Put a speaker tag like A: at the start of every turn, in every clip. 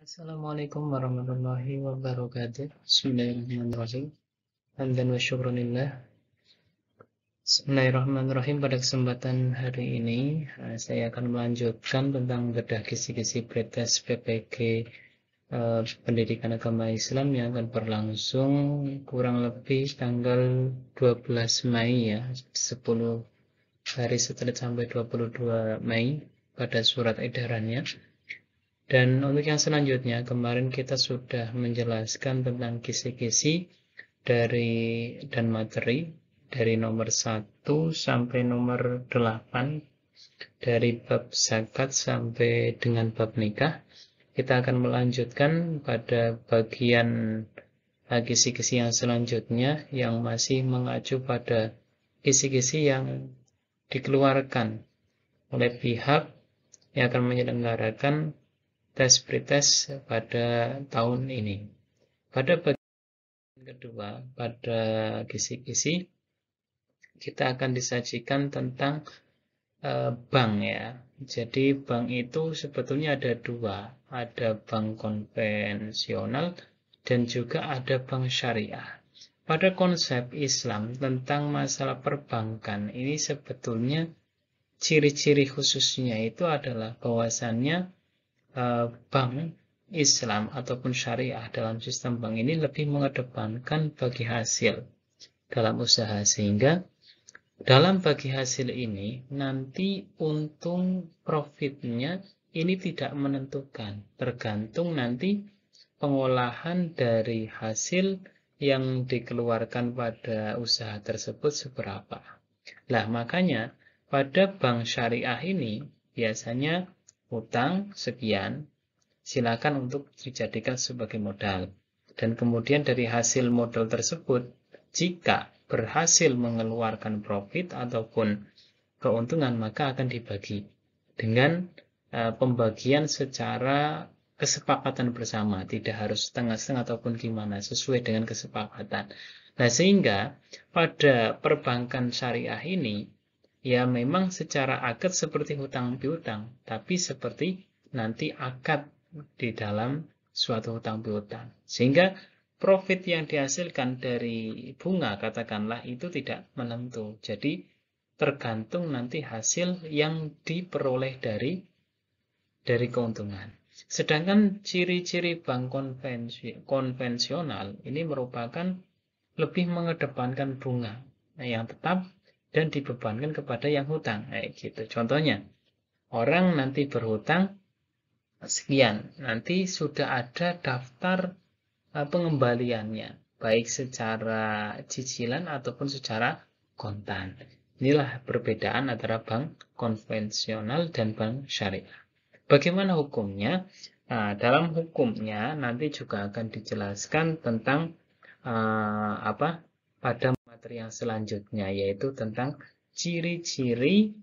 A: Assalamualaikum warahmatullahi wabarakatuh. Bismillahirrahmanirrahim. Hamdan wa syukrunillah. Bismillahirrahmanirrahim. Pada kesempatan hari ini, saya akan melanjutkan tentang bedah kisi-kisi pretest PPG Pendidikan Agama Islam yang akan berlangsung kurang lebih tanggal 12 Mei ya, 10 hari setelah sampai 22 Mei pada surat edarannya. Dan untuk yang selanjutnya, kemarin kita sudah menjelaskan tentang kisi-kisi dari dan materi dari nomor 1 sampai nomor 8, dari bab zakat sampai dengan bab nikah. Kita akan melanjutkan pada bagian kisi-kisi yang selanjutnya yang masih mengacu pada kisi-kisi yang dikeluarkan oleh pihak yang akan menyelenggarakan tes pretest pada tahun ini. Pada bagian kedua, pada kisi-kisi, kita akan disajikan tentang bank ya. Jadi bank itu sebetulnya ada dua, ada bank konvensional dan juga ada bank syariah. Pada konsep Islam tentang masalah perbankan ini sebetulnya ciri-ciri khususnya itu adalah bahwasannya bank Islam ataupun syariah dalam sistem bank ini lebih mengedepankan bagi hasil dalam usaha, sehingga dalam bagi hasil ini nanti untung profitnya ini tidak menentukan, tergantung nanti pengolahan dari hasil yang dikeluarkan pada usaha tersebut seberapa. Nah, makanya pada bank syariah ini biasanya hutang sekian, silakan untuk dijadikan sebagai modal. Dan kemudian dari hasil modal tersebut, jika berhasil mengeluarkan profit ataupun keuntungan, maka akan dibagi dengan pembagian secara kesepakatan bersama, tidak harus setengah-setengah ataupun gimana, sesuai dengan kesepakatan. Nah, sehingga pada perbankan syariah ini, ya memang secara akad seperti hutang piutang, tapi seperti nanti akad di dalam suatu hutang piutang. Sehingga profit yang dihasilkan dari bunga, katakanlah, itu tidak menentu. Jadi tergantung nanti hasil yang diperoleh dari keuntungan. Sedangkan ciri-ciri bank konvensional ini merupakan lebih mengedepankan bunga yang tetap dan dibebankan kepada yang hutang. Gitu. Contohnya, orang nanti berhutang sekian, nanti sudah ada daftar pengembaliannya, baik secara cicilan ataupun secara kontan. Inilah perbedaan antara bank konvensional dan bank syariah. Bagaimana hukumnya? Nah, dalam hukumnya nanti juga akan dijelaskan tentang pada materi yang selanjutnya, yaitu tentang ciri-ciri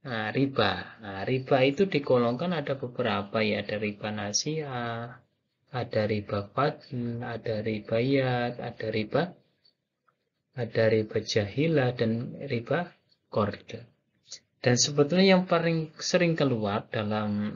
A: riba. Nah, riba itu digolongkan ada beberapa ya, ada riba nasiah, ada riba fadl, ada riba yad, ada riba jahilah, dan riba qard. Dan sebetulnya yang paling sering keluar dalam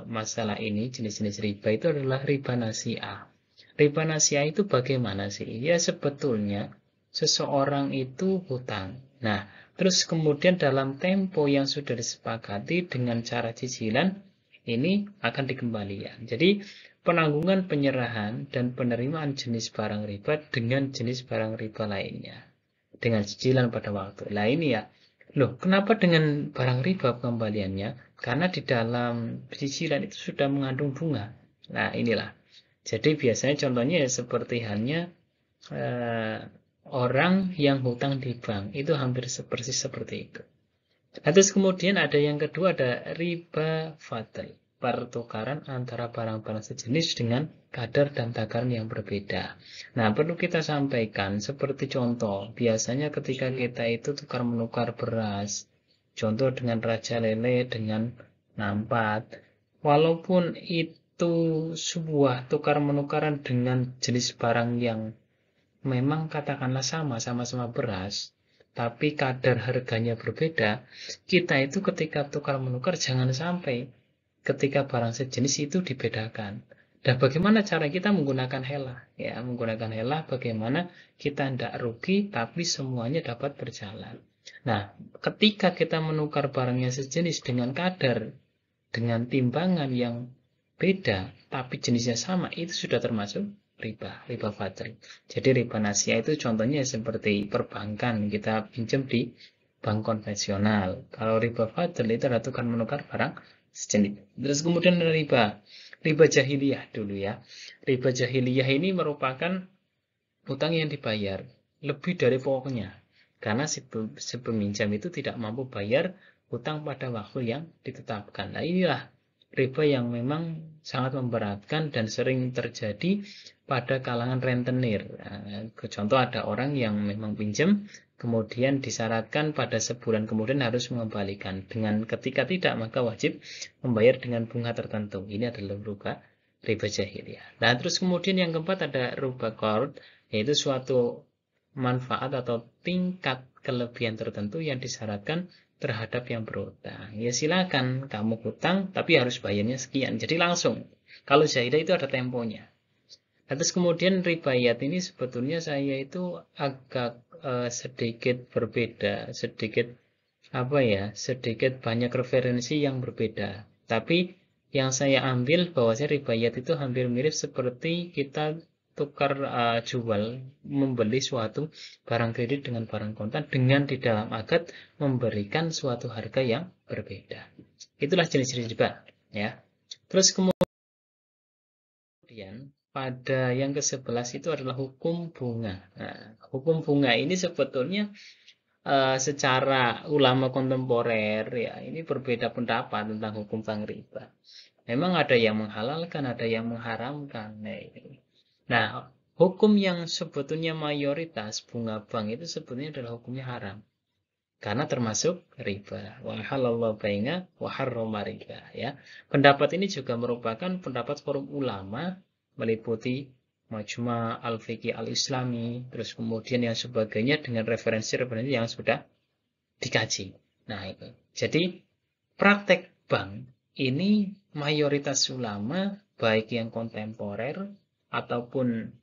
A: masalah ini, jenis-jenis riba itu adalah riba nasiah. Riba nasiah itu bagaimana sih? Ya sebetulnya seseorang itu hutang. Nah, terus kemudian dalam tempo yang sudah disepakati dengan cara cicilan, ini akan dikembalikan. Jadi penanggungan penyerahan dan penerimaan jenis barang riba dengan jenis barang riba lainnya, dengan cicilan pada waktu. Nah ini ya, loh kenapa dengan barang riba pengembaliannya? Karena di dalam cicilan itu sudah mengandung bunga. Nah inilah. Jadi biasanya contohnya ya seperti halnya orang yang hutang di bank, itu hampir persis seperti itu. Terus kemudian ada yang kedua, ada riba fadl, pertukaran antara barang-barang sejenis dengan kadar dan takaran yang berbeda. Nah, perlu kita sampaikan seperti contoh, biasanya ketika kita itu tukar menukar beras, contoh dengan raja lele dengan nampat, walaupun itu sebuah tukar menukaran dengan jenis barang yang memang katakanlah sama-sama beras, tapi kadar harganya berbeda, kita itu ketika tukar menukar jangan sampai ketika barang sejenis itu dibedakan. Dan bagaimana cara kita menggunakan helah? Ya, menggunakan helah bagaimana kita tidak rugi tapi semuanya dapat berjalan. Nah, ketika kita menukar barangnya sejenis dengan kadar, dengan timbangan yang beda tapi jenisnya sama, itu sudah termasuk riba fadl. Jadi riba nasiah itu contohnya seperti perbankan, kita pinjam di bank konvensional. Kalau riba fadl itu adalah tukar menukar barang sejenis. Terus kemudian ada riba jahiliyah dulu ya. Riba jahiliyah ini merupakan utang yang dibayar lebih dari pokoknya. Karena si peminjam itu tidak mampu bayar utang pada waktu yang ditetapkan. Nah, inilah riba yang memang sangat memberatkan dan sering terjadi pada kalangan rentenir. Nah, contoh ada orang yang memang pinjam, kemudian disyaratkan pada sebulan kemudian harus mengembalikan. Dengan ketika tidak, maka wajib membayar dengan bunga tertentu. Ini adalah riba jahiliyah. Nah, terus kemudian yang keempat ada riba qard, yaitu suatu manfaat atau tingkat kelebihan tertentu yang disyaratkan terhadap yang berutang. Ya silakan kamu hutang tapi harus bayarnya sekian. Jadi langsung. Kalau jahiliyah itu ada temponya. Terus kemudian ribayat ini sebetulnya saya itu agak sedikit berbeda, sedikit banyak referensi yang berbeda. Tapi yang saya ambil bahwasanya ribayat itu hampir mirip seperti kita tukar jual, membeli suatu barang kredit dengan barang kontan dengan di dalam akad memberikan suatu harga yang berbeda. Itulah jenis-jenis riba, ya. Terus kemudian pada yang ke-11 itu adalah hukum bunga. Nah, hukum bunga ini sebetulnya secara ulama kontemporer ya ini berbeda pendapat tentang hukum bank riba. Memang ada yang menghalalkan, ada yang mengharamkan. Nah, hukum yang sebetulnya mayoritas bunga bank itu sebetulnya adalah hukumnya haram. Karena termasuk riba. Wa halallahu bai'a wa harrama riba, ya. Pendapat ini juga merupakan pendapat forum ulama meliputi Majma' al-Fiqih al-Islami, terus kemudian yang sebagainya dengan referensi-referensi yang sudah dikaji. Nah, itu. Jadi, praktek bank ini mayoritas ulama, baik yang kontemporer ataupun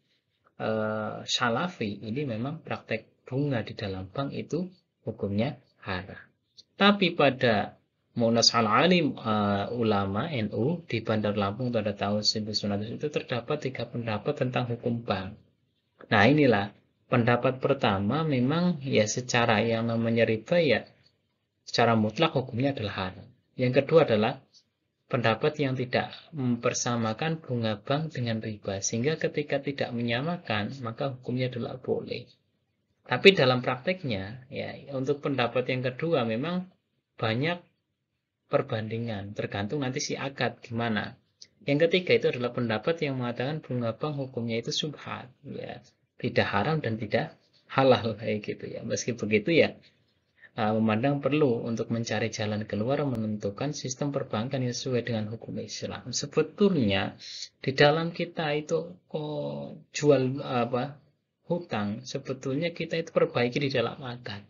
A: salafi, ini memang praktek bunga di dalam bank itu hukumnya haram. Tapi pada Munas Al-Alim ulama NU di Bandar Lampung pada tahun 1900 itu terdapat 3 pendapat tentang hukum bank. Nah, inilah pendapat pertama memang ya secara yang namanya riba ya secara mutlak hukumnya adalah haram. Yang kedua adalah pendapat yang tidak mempersamakan bunga bank dengan riba, sehingga ketika tidak menyamakan maka hukumnya adalah boleh. Tapi dalam prakteknya ya untuk pendapat yang kedua memang banyak perbandingan, tergantung nanti si akad gimana. Yang ketiga itu adalah pendapat yang mengatakan bunga bank hukumnya itu subhat, ya, tidak haram dan tidak halal kayak gitu ya. Meski begitu ya, memandang perlu untuk mencari jalan keluar menentukan sistem perbankan yang sesuai dengan hukum Islam. Sebetulnya di dalam kita itu jual hutang, sebetulnya kita itu perbaiki di dalam akad.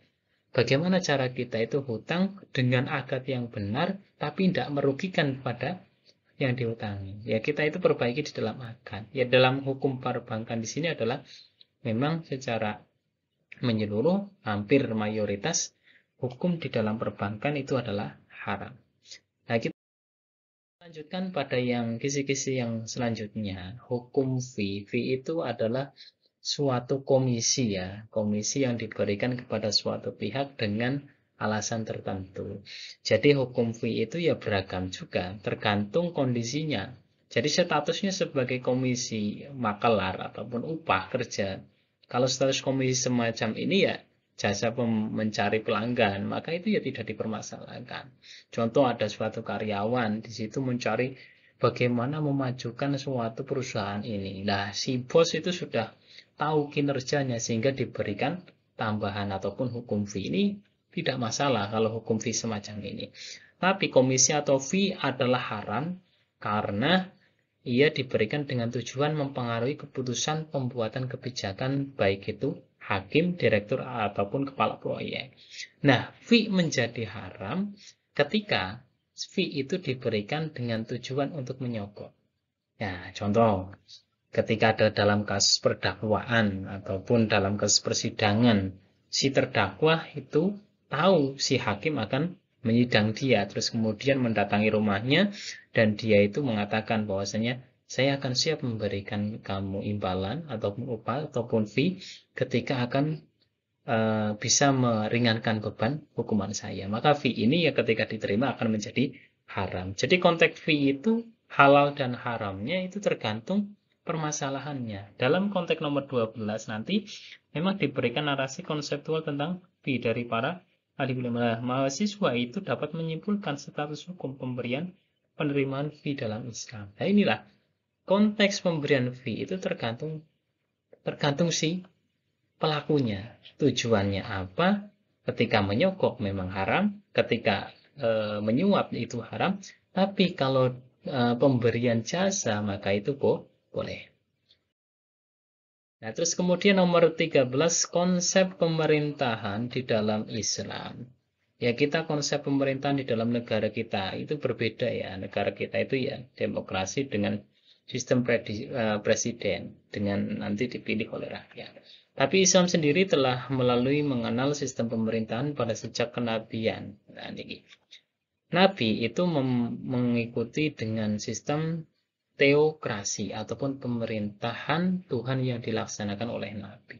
A: Bagaimana cara kita itu hutang dengan akad yang benar, tapi tidak merugikan pada yang dihutangi. Ya kita itu perbaiki di dalam akad. Ya dalam hukum perbankan di sini adalah memang secara menyeluruh hampir mayoritas hukum di dalam perbankan itu adalah haram. Nah kita lanjutkan pada yang kisi-kisi yang selanjutnya. Hukum fee. Fee itu adalah suatu komisi ya, komisi yang diberikan kepada suatu pihak dengan alasan tertentu. Jadi hukum fee itu ya beragam juga, tergantung kondisinya. Jadi statusnya sebagai komisi makelar ataupun upah kerja. Kalau status komisi semacam ini ya jasa mencari pelanggan, maka itu ya tidak dipermasalahkan. Contoh ada suatu karyawan di situ mencari bagaimana memajukan suatu perusahaan ini. Nah, si bos itu sudah tahu kinerjanya sehingga diberikan tambahan ataupun hukum fee. Ini tidak masalah kalau hukum fee semacam ini. Tapi komisi atau fee adalah haram karena ia diberikan dengan tujuan mempengaruhi keputusan pembuatan kebijakan baik itu hakim, direktur ataupun kepala proyek. Nah, fee menjadi haram ketika fee itu diberikan dengan tujuan untuk menyogok. Ya, contoh, ketika ada dalam kasus perdakwaan ataupun dalam kasus persidangan, si terdakwa itu tahu si hakim akan menyidang dia, terus kemudian mendatangi rumahnya dan dia itu mengatakan bahwasanya saya akan siap memberikan kamu imbalan ataupun upah ataupun fee ketika akan bisa meringankan beban hukuman saya. Maka fee ini ya ketika diterima akan menjadi haram. Jadi konteks fee itu halal dan haramnya itu tergantung permasalahannya. Dalam konteks nomor 12 nanti memang diberikan narasi konseptual tentang fee dari para ahli ulama. Mahasiswa itu dapat menyimpulkan status hukum pemberian penerimaan fee dalam Islam. Nah inilah konteks pemberian fee itu tergantung si pelakunya, tujuannya apa, ketika menyogok memang haram, ketika menyuap itu haram, tapi kalau pemberian jasa maka itu boleh. Nah, terus kemudian nomor 13, konsep pemerintahan di dalam Islam. Ya, kita konsep pemerintahan di dalam negara kita itu berbeda ya. Negara kita itu ya demokrasi dengan sistem presiden, dengan nanti dipilih oleh rakyat. Tapi Islam sendiri telah melalui mengenal sistem pemerintahan pada sejak kenabian. Nah, ini. Nabi itu mengikuti dengan sistem teokrasi ataupun pemerintahan Tuhan yang dilaksanakan oleh Nabi.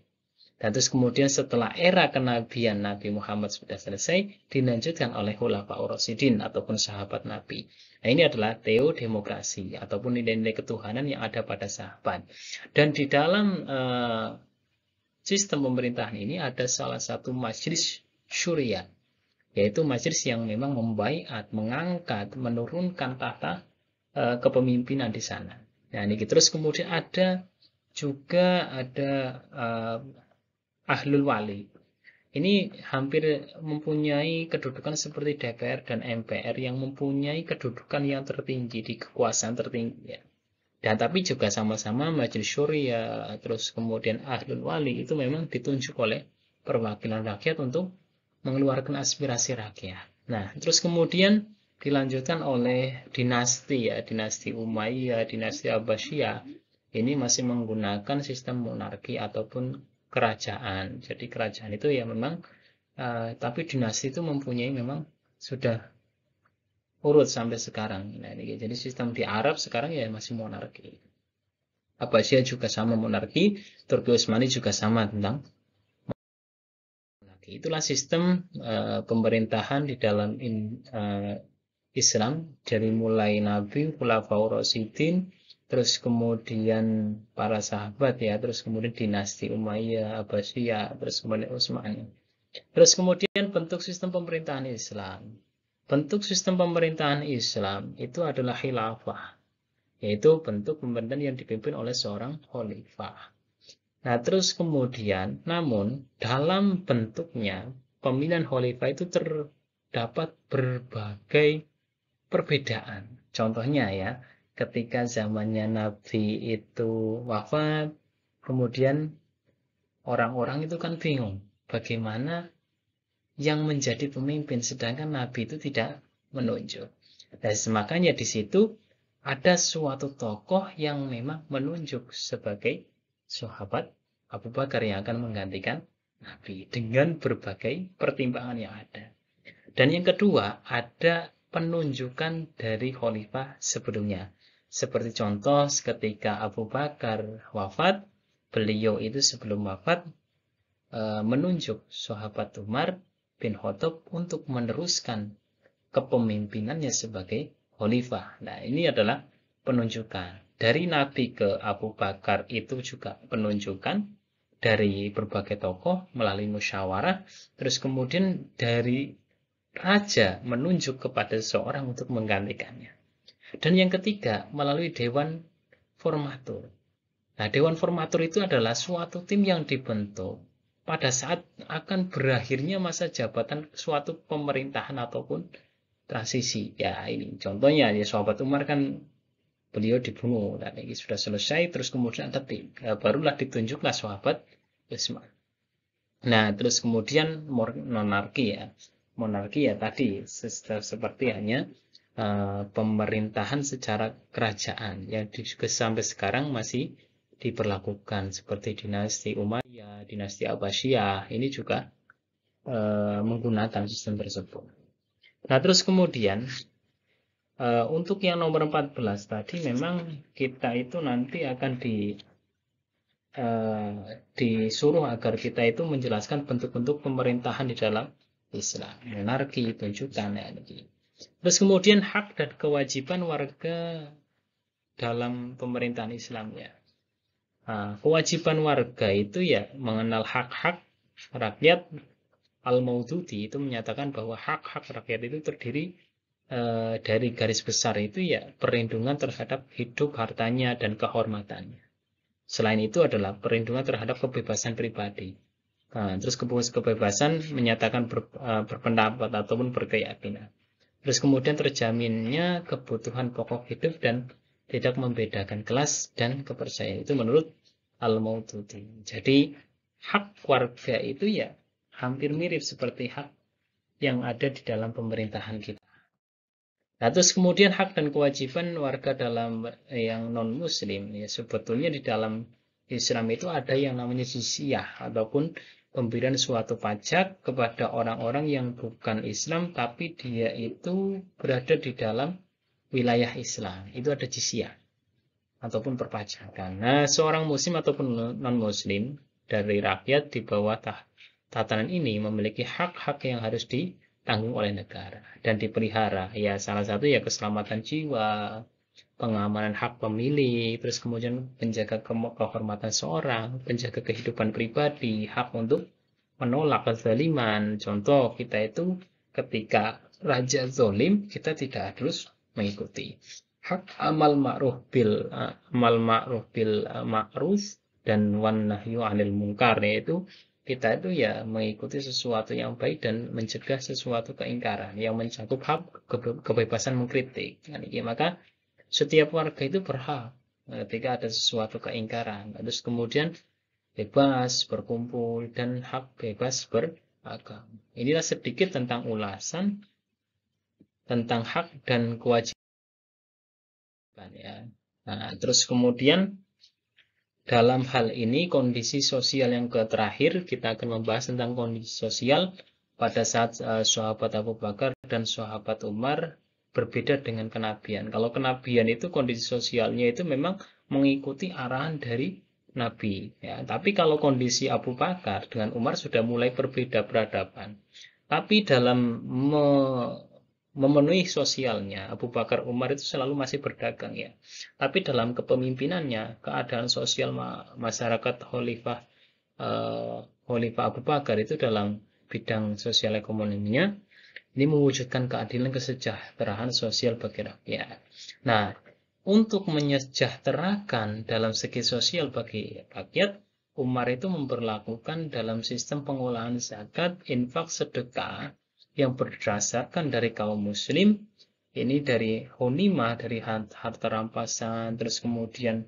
A: Dan terus kemudian setelah era kenabian Nabi Muhammad sudah selesai, dilanjutkan oleh Khulafaur Rasyidin ataupun sahabat Nabi. Nah ini adalah teodemokrasi ataupun nilai-nilai ketuhanan yang ada pada sahabat. Dan di dalam sistem pemerintahan ini ada salah satu majelis syuriat, yaitu majelis yang memang membaiat, mengangkat, menurunkan tahta kepemimpinan di sana. Nah ini terus kemudian ada ahlul wali. Ini hampir mempunyai kedudukan seperti DPR dan MPR yang mempunyai kedudukan yang tertinggi di kekuasaan tertinggi. Ya. Dan tapi juga sama-sama majelis syuriah, terus kemudian ahlul wali itu memang ditunjuk oleh perwakilan rakyat untuk mengeluarkan aspirasi rakyat. Nah, terus kemudian dilanjutkan oleh dinasti ya, dinasti Umayyah, dinasti Abbasiyah. Ini masih menggunakan sistem monarki ataupun kerajaan. Jadi kerajaan itu ya memang, tapi dinasti itu mempunyai memang sudah urut sampai sekarang. Nah, ini jadi sistem di Arab sekarang ya masih monarki. Abbasiyah juga sama monarki, Turki Utsmani juga sama tentang monarki. Itulah sistem pemerintahan di dalam Islam dari mulai Nabi, Khulafaur Rasyidin, terus kemudian para sahabat ya, terus kemudian dinasti Umayyah, Abbasiyah, terus kemudian Utsmani. Terus kemudian bentuk sistem pemerintahan Islam. Bentuk sistem pemerintahan Islam itu adalah khilafah, yaitu bentuk pemerintahan yang dipimpin oleh seorang khalifah. Nah, terus kemudian, namun dalam bentuknya pemilihan khalifah itu terdapat berbagai perbedaan. Contohnya ya, ketika zamannya Nabi itu wafat, kemudian orang-orang itu kan bingung bagaimana yang menjadi pemimpin, sedangkan Nabi itu tidak menunjuk. Dan makanya di situ ada suatu tokoh yang memang menunjuk sebagai sahabat Abu Bakar yang akan menggantikan Nabi dengan berbagai pertimbangan yang ada. Dan yang kedua, ada penunjukan dari khalifah sebelumnya. Seperti contoh ketika Abu Bakar wafat, beliau itu sebelum wafat menunjuk sahabat Umar bin Khattab untuk meneruskan kepemimpinannya sebagai khalifah. Nah, ini adalah penunjukan. Dari Nabi ke Abu Bakar itu juga penunjukan dari berbagai tokoh melalui musyawarah, terus kemudian dari raja menunjuk kepada seseorang untuk menggantikannya. Dan yang ketiga, melalui dewan formatur. Nah, dewan formatur itu adalah suatu tim yang dibentuk pada saat akan berakhirnya masa jabatan suatu pemerintahan ataupun transisi. Ya ini contohnya ya sahabat Umar kan beliau dibunuh dan ini sudah selesai terus kemudian ada tim. Ya, barulah ditunjuklah sahabat Utsman. Nah terus kemudian monarki ya tadi seperti hanya pemerintahan secara kerajaan yang sampai sekarang masih diberlakukan, seperti dinasti Umayyah, dinasti Abbasiyah, ini juga menggunakan sistem tersebut. Nah, terus kemudian untuk yang nomor 14 tadi, memang kita itu nanti akan disuruh agar kita itu menjelaskan bentuk-bentuk pemerintahan di dalam Islam, monarki, tunjukkan ya. Terus kemudian hak dan kewajiban warga dalam pemerintahan Islam ya. Kewajiban warga itu ya mengenal hak-hak rakyat. Al-Maududi itu menyatakan bahwa hak-hak rakyat itu terdiri dari garis besar itu ya perlindungan terhadap hidup, hartanya, dan kehormatannya. Selain itu adalah perlindungan terhadap kebebasan pribadi. Terus kebebasan menyatakan berpendapat ataupun berkeyakinan. Terus kemudian terjaminnya kebutuhan pokok hidup dan tidak membedakan kelas dan kepercayaan. Itu menurut Al-Maududi. Jadi hak warga itu ya hampir mirip seperti hak yang ada di dalam pemerintahan kita. Nah, terus kemudian hak dan kewajiban warga dalam yang non-muslim, ya sebetulnya di dalam Islam itu ada yang namanya jizyah ataupun pemberian suatu pajak kepada orang-orang yang bukan Islam tapi dia itu berada di dalam wilayah Islam. Itu ada jizyah ataupun perpajakan. Nah, seorang muslim ataupun non-muslim dari rakyat di bawah tatanan ini memiliki hak-hak yang harus ditanggung oleh negara dan dipelihara. Ya, salah satu ya keselamatan jiwa, pengamanan hak pemilih, terus kemudian menjaga kehormatan seorang, menjaga kehidupan pribadi, hak untuk menolak kezaliman. Contoh, kita itu ketika raja zolim, kita tidak harus mengikuti. Hak amal ma'ruf bil ma'ruf dan wan nahyu 'anil munkar, yaitu kita itu ya mengikuti sesuatu yang baik dan mencegah sesuatu keingkaran yang mencakup hak kebebasan mengkritik. Maka setiap warga itu berhak ketika ada sesuatu keingkaran, terus kemudian bebas berkumpul dan hak bebas beragama. Inilah sedikit tentang ulasan tentang hak dan kewajiban ya. Nah, terus kemudian dalam hal ini kondisi sosial yang terakhir, kita akan membahas tentang kondisi sosial pada saat sahabat Abu Bakar dan sahabat Umar berbeda dengan kenabian. Kalau kenabian itu kondisi sosialnya itu memang mengikuti arahan dari Nabi. Ya. Tapi kalau kondisi Abu Bakar dengan Umar sudah mulai berbeda peradaban. Tapi dalam memenuhi sosialnya, Abu Bakar Umar itu selalu masih berdagang ya. Tapi dalam kepemimpinannya, keadaan sosial masyarakat Khalifah Abu Bakar itu dalam bidang sosial ekonominya, ini mewujudkan keadilan kesejahteraan sosial bagi rakyat. Nah, untuk menyejahterakan dalam segi sosial bagi rakyat, Umar itu memperlakukan dalam sistem pengolahan zakat, infak, sedekah yang berdasarkan dari kaum muslim, ini dari honima, dari harta rampasan, terus kemudian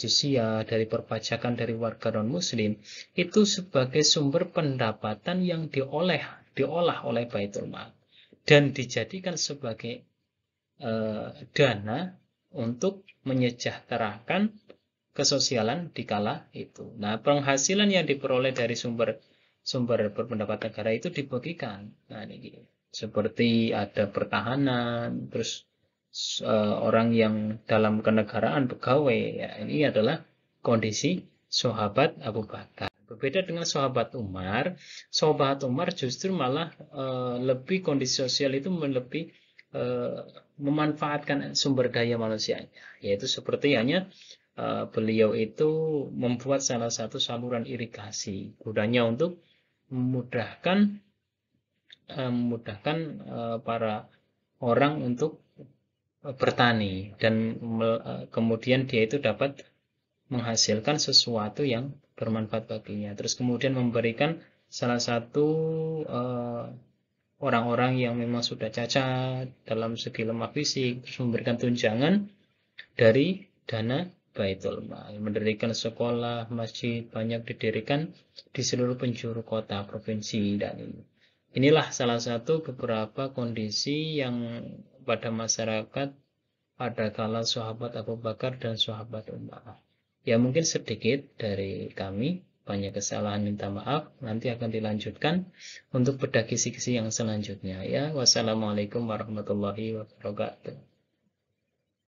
A: jizyah, dari perpajakan dari warga non muslim, itu sebagai sumber pendapatan yang diolah oleh Baitul Mal dan dijadikan sebagai dana untuk menyejahterakan kesosialan di kala itu. Nah, penghasilan yang diperoleh dari sumber berpendapat negara itu dibagikan. Nah, ini seperti ada pertahanan, terus orang yang dalam kenegaraan pegawai, ya ini adalah kondisi sahabat Abu Bakar. Berbeda dengan sahabat Umar justru malah lebih kondisi sosial itu lebih memanfaatkan sumber daya manusianya, yaitu seperti hanya beliau itu membuat salah satu saluran irigasi, gunanya untuk memudahkan para orang untuk bertani dan kemudian dia itu dapat menghasilkan sesuatu yang bermanfaat baginya. Terus kemudian memberikan salah satu orang-orang yang memang sudah cacat dalam segi lemah fisik, terus memberikan tunjangan dari dana Baitul Mal. Mendirikan sekolah, masjid banyak didirikan di seluruh penjuru kota, provinsi, dan inilah salah satu beberapa kondisi yang kepada masyarakat pada kala sahabat Abu Bakar dan sahabat Umar. Ya mungkin sedikit dari kami, banyak kesalahan minta maaf, nanti akan dilanjutkan untuk bedah kisi-kisi yang selanjutnya ya. Wassalamualaikum warahmatullahi wabarakatuh.